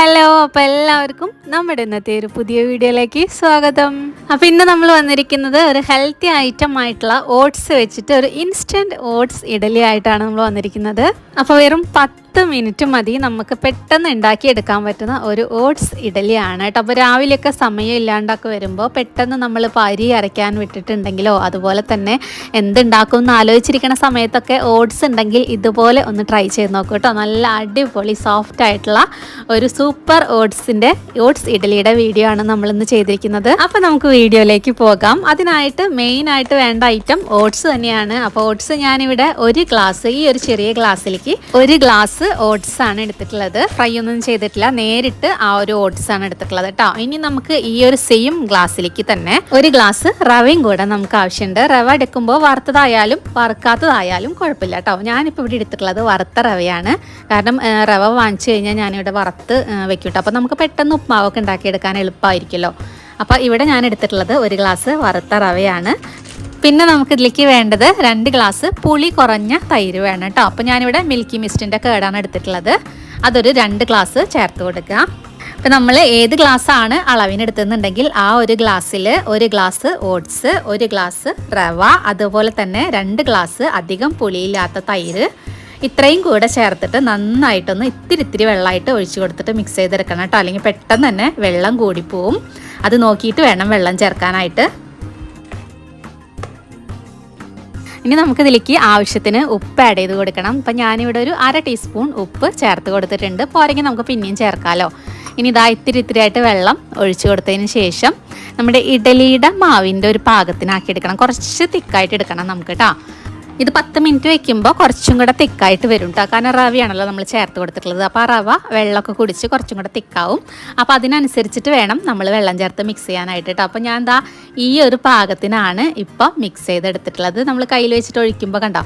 Hello, അപ്പോൾ എല്ലാവർക്കും നമ്മുടെ ഇന്നത്തെ ഒരു പുതിയ വീഡിയോയിലേക്ക് സ്വാഗതം. അപ്പോൾ ഇന്ന് നമ്മൾ വന്നിരിക്കുന്നത് ഒരു ഹെൽത്തി ഐറ്റം ആയിട്ടുള്ള ഓട്സ് വെച്ചിട്ട് ഒരു ഇൻസ്റ്റൻറ്റ് ഓട്സ് ഇഡലി ആയിട്ടാണ് നമ്മൾ വന്നിരിക്കുന്നത്. അപ്പോൾ വെറും 10 മിനിറ്റ് മതി നമുക്ക് പെട്ടെന്ന് ഉണ്ടാക്കിയെടുക്കാൻ പറ്റുന്ന ഒരു ഓട്സ് ഇഡലിയാണ് കേട്ടോ. അപ്പോൾ രാവിലെയൊക്കെ സമയം ഇല്ലാണ്ടൊക്കെ വരുമ്പോൾ പെട്ടെന്ന് നമ്മൾ അരി അരയ്ക്കാൻ വിട്ടിട്ടുണ്ടെങ്കിലോ അതുപോലെ തന്നെ എന്തുണ്ടാക്കും എന്ന് ആലോചിച്ചിരിക്കുന്ന സമയത്തൊക്കെ ഓട്സ് ഉണ്ടെങ്കിൽ ഇതുപോലെ ഒന്ന് ട്രൈ ചെയ്ത് നോക്കൂ കേട്ടോ. നല്ല അടിപൊളി സോഫ്റ്റ് ആയിട്ടുള്ള ഒരു സൂപ്പർ ഓട്സ് ഇഡലിയുടെ വീഡിയോ ആണ് നമ്മളിന്ന് ചെയ്തിരിക്കുന്നത്. അപ്പോൾ നമുക്ക് വീഡിയോയിലേക്ക് പോകാം. അതിനായിട്ട് മെയിനായിട്ട് വേണ്ട ഐറ്റം ഓട്സ് തന്നെയാണ്. അപ്പോൾ ഓട്സ് ഞാനിവിടെ ഒരു ഗ്ലാസ്, ഈ ഒരു ചെറിയ ഗ്ലാസ്സിലേക്ക് ഒരു ഗ്ലാസ് ഓട്സ് ആണ് എടുത്തിട്ടുള്ളത്. ഫ്രൈ ഒന്നും ചെയ്തിട്ടില്ല, നേരിട്ട് ആ ഒരു ഓട്സ് ആണ് എടുത്തിട്ടുള്ളത് കേട്ടോ. ഇനി നമുക്ക് ഈ ഒരു സെയിം ഗ്ലാസ്സിലേക്ക് തന്നെ ഒരു ഗ്ലാസ് റവയും കൂടെ നമുക്ക് ആവശ്യമുണ്ട്. റവ എടുക്കുമ്പോൾ വറുത്തതായാലും വറുക്കാത്തതായാലും കുഴപ്പമില്ല കേട്ടോ. ഞാനിപ്പോൾ ഇവിടെ എടുത്തിട്ടുള്ളത് വറുത്ത റവയാണ്. കാരണം റവ വാങ്ങിച്ചു കഴിഞ്ഞാൽ ഞാനിവിടെ വറുത്ത് വെക്കും കേട്ടോ. അപ്പോൾ നമുക്ക് പെട്ടെന്ന് ഉപ്മാവൊക്കെ ഉണ്ടാക്കിയെടുക്കാൻ എളുപ്പമായിരിക്കുമല്ലോ. അപ്പോൾ ഇവിടെ ഞാൻ എടുത്തിട്ടുള്ളത് ഒരു ഗ്ലാസ് വറുത്ത റവയാണ്. പിന്നെ നമുക്കിതിലേക്ക് വേണ്ടത് 2 ഗ്ലാസ് പുളി കുറഞ്ഞ തൈര് വേണം കേട്ടോ. അപ്പോൾ ഞാനിവിടെ മിൽക്കി മിസ്റ്റിൻ്റെ കേടാണ് എടുത്തിട്ടുള്ളത്. അതൊരു 2 ഗ്ലാസ് ചേർത്ത് കൊടുക്കുക. അപ്പോൾ നമ്മൾ ഏത് ഗ്ലാസ്സാണ് അളവിനെടുത്തുന്നുണ്ടെങ്കിൽ ആ ഒരു ഗ്ലാസ്സിൽ ഒരു ഗ്ലാസ് ഓട്സ്, ഒരു ഗ്ലാസ് റവ, അതുപോലെ തന്നെ 2 ഗ്ലാസ് അധികം പുളിയില്ലാത്ത തൈര്, ഇത്രയും കൂടെ ചേർത്തിട്ട് നന്നായിട്ടൊന്ന് ഇത്തിരി വെള്ളമായിട്ട് ഒഴിച്ചു കൊടുത്തിട്ട് മിക്സ് ചെയ്തെടുക്കണം കേട്ടോ. അല്ലെങ്കിൽ പെട്ടെന്ന് തന്നെ വെള്ളം കൂടിപ്പോവും. അത് നോക്കിയിട്ട് വേണം വെള്ളം ചേർക്കാനായിട്ട്. ഇനി നമുക്കിതിലേക്ക് ആവശ്യത്തിന് ഉപ്പ് ആഡ് ചെയ്ത് കൊടുക്കണം. അപ്പം ഞാനിവിടെ ഒരു 1/2 ടീസ്പൂൺ ഉപ്പ് ചേർത്ത് കൊടുത്തിട്ടുണ്ട്. പോരെങ്കിൽ നമുക്ക് പിന്നെയും ചേർക്കാമല്ലോ. ഇനി ഇതാ ഇത്തിരി ആയിട്ട് വെള്ളം ഒഴിച്ചു കൊടുത്തതിന് ശേഷം നമ്മുടെ ഇഡലിയുടെ മാവിൻ്റെ ഒരു പാകത്തിനാക്കി എടുക്കണം. കുറച്ച് തിക്കായിട്ട് എടുക്കണം നമുക്ക് കേട്ടോ. ഇത് 10 മിനിറ്റ് വയ്ക്കുമ്പോൾ കുറച്ചും കൂടെ തിക്കായിട്ട് വരും കേട്ടോ. കാരണം റവയാണല്ലോ നമ്മൾ ചേർത്ത് കൊടുത്തിട്ടുള്ളത്. അപ്പോൾ ആ റവ വെള്ളമൊക്കെ കുടിച്ച് കുറച്ചും കൂടെ തിക്കാവും. അപ്പോൾ അതിനനുസരിച്ചിട്ട് വേണം നമ്മൾ വെള്ളം ചേർത്ത് മിക്സ് ചെയ്യാനായിട്ട് കേട്ടോ. അപ്പോൾ ഞാൻ എന്താ ഈ ഒരു പാകത്തിനാണ് ഇപ്പം മിക്സ് ചെയ്തെടുത്തിട്ടുള്ളത്. നമ്മൾ കയ്യിൽ വെച്ചിട്ട് ഒഴിക്കുമ്പോൾ കണ്ടോ,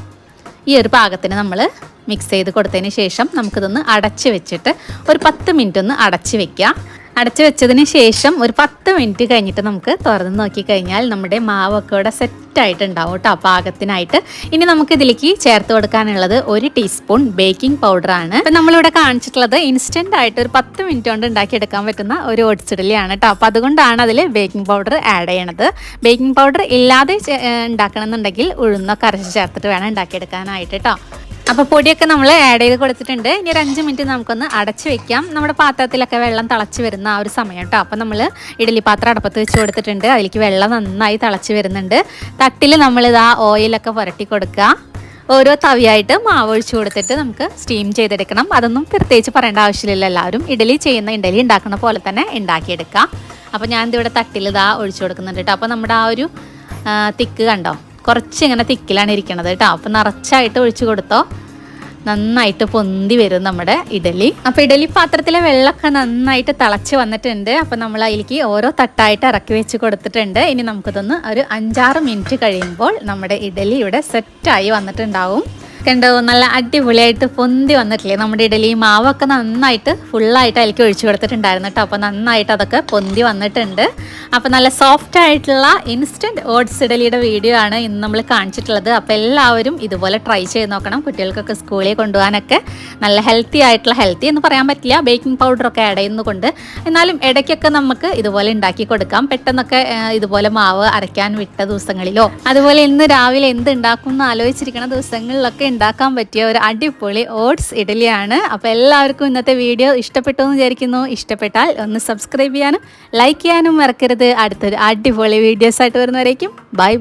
ഈ ഒരു പാകത്തിന് നമ്മൾ മിക്സ് ചെയ്ത് കൊടുത്തതിന് ശേഷം നമുക്കിതൊന്ന് അടച്ച് വെച്ചിട്ട് ഒരു 10 മിനിറ്റ് ഒന്ന് അടച്ച് വെക്കുക. അടച്ചു വെച്ചതിന് ശേഷം ഒരു 10 മിനിറ്റ് കഴിഞ്ഞിട്ട് നമുക്ക് തുറന്ന് നോക്കിക്കഴിഞ്ഞാൽ നമ്മുടെ മാവൊക്കെ ഇവിടെ സെറ്റായിട്ടുണ്ടാവും കേട്ടോ, പാകത്തിനായിട്ട്. ഇനി നമുക്ക് ഇതിലേക്ക് ചേർത്ത് കൊടുക്കാനുള്ളത് 1 ടീസ്പൂൺ ബേക്കിംഗ് പൗഡറാണ്. അപ്പം നമ്മളിവിടെ കാണിച്ചിട്ടുള്ളത് ഇൻസ്റ്റൻ്റ് ആയിട്ട് ഒരു 10 മിനിറ്റ് കൊണ്ട് ഉണ്ടാക്കിയെടുക്കാൻ പറ്റുന്ന ഒരു ഓട്സ് ഇഡലിയാണ് കേട്ടോ. അപ്പോൾ അതുകൊണ്ടാണ് അതിൽ ബേക്കിംഗ് പൗഡർ ആഡ് ചെയ്യണത്. ബേക്കിംഗ് പൗഡർ ഇല്ലാതെ ഉണ്ടാക്കണമെന്നുണ്ടെങ്കിൽ ഉഴുന്നൊക്കെ അരച്ച് ചേർത്തിട്ട് വേണം ഉണ്ടാക്കിയെടുക്കാനായിട്ട് കേട്ടോ. അപ്പോൾ പൊടിയൊക്കെ നമ്മൾ ആഡ് ചെയ്ത് കൊടുത്തിട്ടുണ്ട്. ഇനി ഒരു 5 മിനിറ്റ് നമുക്കൊന്ന് അടച്ച് വെക്കാം. നമ്മുടെ പാത്രത്തിലൊക്കെ വെള്ളം തിളച്ച് വരുന്ന ആ ഒരു സമയം കേട്ടോ. അപ്പോൾ നമ്മൾ ഇഡലി പാത്രം അടപ്പത്ത് വെച്ച് കൊടുത്തിട്ടുണ്ട്. അതിലേക്ക് വെള്ളം നന്നായി തിളച്ച് വരുന്നുണ്ട്. തട്ടിൽ നമ്മളിതാ ഓയിലൊക്കെ പുരട്ടി കൊടുക്കുക. ഓരോ തവിയായിട്ട് മാവ് ഒഴിച്ച് കൊടുത്തിട്ട് നമുക്ക് സ്റ്റീം ചെയ്തെടുക്കണം. അതൊന്നും പ്രത്യേകിച്ച് പറയേണ്ട ആവശ്യമില്ല. എല്ലാവരും ഇഡലി ഉണ്ടാക്കുന്ന പോലെ തന്നെ ഉണ്ടാക്കിയെടുക്കാം. അപ്പോൾ ഞാനിതിവിടെ തട്ടിൽ ഇതാ ഒഴിച്ചു കൊടുക്കുന്നുണ്ട് കേട്ടോ. അപ്പോൾ നമ്മുടെ ആ ഒരു തിക്ക് കണ്ടോ, കുറച്ച് ഇങ്ങനെ തിക്കിലാണ് ഇരിക്കണത് കേട്ടോ. അപ്പോൾ നിറച്ചായിട്ട് ഒഴിച്ചു കൊടുത്തോ, നന്നായിട്ട് പൊന്തി വരും നമ്മുടെ ഇഡലി. അപ്പോൾ ഇഡലി പാത്രത്തിലെ വെള്ളമൊക്കെ നന്നായിട്ട് തിളച്ച് വന്നിട്ടുണ്ട്. അപ്പോൾ നമ്മൾ അതിലേക്ക് ഓരോ തട്ടായിട്ട് ഇറക്കി വെച്ച് കൊടുത്തിട്ടുണ്ട്. ഇനി നമുക്കിതൊന്ന് ഒരു 5-6 മിനിറ്റ് കഴിയുമ്പോൾ നമ്മുടെ ഇഡലി ഇവിടെ സെറ്റായി വന്നിട്ടുണ്ടാവും. കണ്ടോ, നല്ല അടിപൊളിയായിട്ട് പൊന്തി വന്നിട്ടില്ലേ നമ്മുടെ ഇഡലി. മാവൊക്കെ നന്നായിട്ട് ഫുള്ളായിട്ട് അതിലേക്ക് ഒഴിച്ചു കൊടുത്തിട്ടുണ്ടായിരുന്നു കേട്ടോ. അപ്പോൾ നന്നായിട്ട് അതൊക്കെ പൊന്തി വന്നിട്ടുണ്ട്. അപ്പോൾ നല്ല സോഫ്റ്റ് ആയിട്ടുള്ള ഇൻസ്റ്റൻറ്റ് ഓട്സ് ഇഡലിയുടെ വീഡിയോ ആണ് ഇന്ന് നമ്മൾ കാണിച്ചിട്ടുള്ളത്. അപ്പോൾ എല്ലാവരും ഇതുപോലെ ട്രൈ ചെയ്ത് നോക്കണം. കുട്ടികൾക്കൊക്കെ സ്കൂളിൽ കൊണ്ടുപോകാനൊക്കെ നല്ല ഹെൽത്തി എന്ന് പറയാൻ പറ്റില്ല, ബേക്കിംഗ് പൗഡറൊക്കെ ആഡ് ചെയ്യുന്നതുകൊണ്ട്. എന്നാലും ഇടയ്ക്കൊക്കെ നമുക്ക് ഇതുപോലെ ഉണ്ടാക്കി കൊടുക്കാം. പെട്ടെന്നൊക്കെ ഇതുപോലെ മാവ് അരയ്ക്കാൻ വിട്ട ദിവസങ്ങളിലോ അതുപോലെ ഇന്ന് രാവിലെ എന്ത് ഉണ്ടാക്കും എന്ന് ആലോചിച്ചിരിക്കുന്ന ദിവസങ്ങളിലൊക്കെ ഉണ്ടാക്കാൻ പറ്റിയ ഒരു അടിപൊളി ഓട്സ് ഇഡലിയാണ്. അപ്പോൾ എല്ലാവർക്കും ഇന്നത്തെ വീഡിയോ ഇഷ്ടപ്പെട്ടു എന്ന് വിചാരിക്കുന്നു. ഇഷ്ടപ്പെട്ടാൽ ഒന്ന് സബ്സ്ക്രൈബ് ചെയ്യാനും ലൈക്ക് ചെയ്യാനും മറക്കരുത്. അടുത്തൊരു അടിപൊളി വീഡിയോസ് ആയിട്ട് വരുന്നവരേക്കും ബൈ.